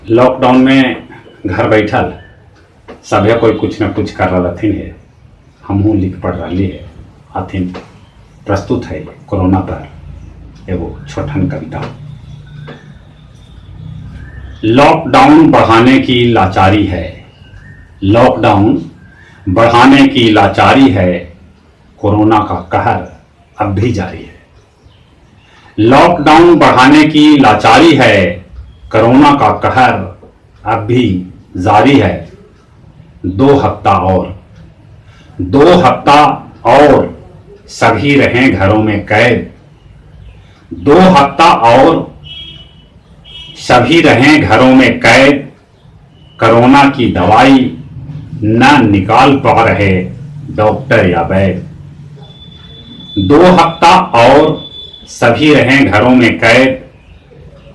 Lockdown में घर बैठल सभे कोई कुछ न कुछ कर रहथिन है। हमहू लिख पढ़ रही है हथिन। प्रस्तुत है कोरोना पर एगो छोटन कविता। लॉकडाउन बढ़ाने की लाचारी है, लॉकडाउन बढ़ाने की लाचारी है, कोरोना का कहर अब भी जारी है। लॉकडाउन बढ़ाने की लाचारी है, कोरोना का कहर अब भी जारी है। 2 हफ्ता और सभी रहें घरों में कैद। 2 हफ्ता और सभी रहें घरों में कैद। कोरोना की दवाई न निकाल पा रहे डॉक्टर या वैद्य। 2 हफ्ता और सभी रहें घरों में कैद।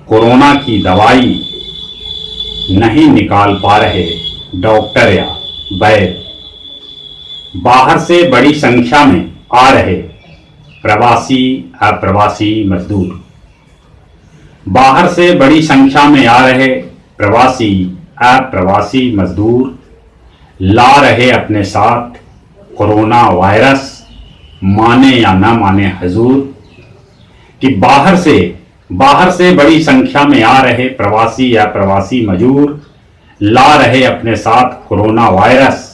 कोरोना की दवाई नहीं निकाल पा रहे डॉक्टर या वैद्य। बाहर से बड़ी संख्या में आ रहे प्रवासी अप्रवासी मजदूर। बाहर से बड़ी संख्या में आ रहे प्रवासी अप्रवासी मजदूर ला रहे अपने साथ कोरोना वायरस। माने या ना माने हजूर कि बाहर से बड़ी संख्या में आ रहे प्रवासी या प्रवासी मजदूर ला रहे अपने साथ कोरोना वायरस।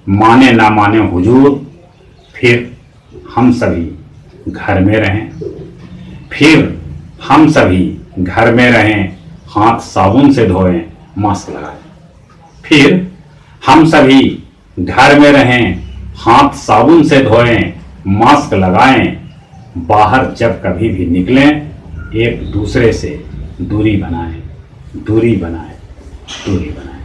माने ना माने हुजूर, फिर हम सभी घर में रहें। फिर हम सभी घर में रहें, हाथ साबुन से धोएं, मास्क लगाएं। फिर हम सभी घर में रहें, हाथ साबुन से धोएं, मास्क लगाएं। बाहर जब कभी भी निकलें, एक दूसरे से दूरी बनाएं, दूरी बनाएं, दूरी बनाएं।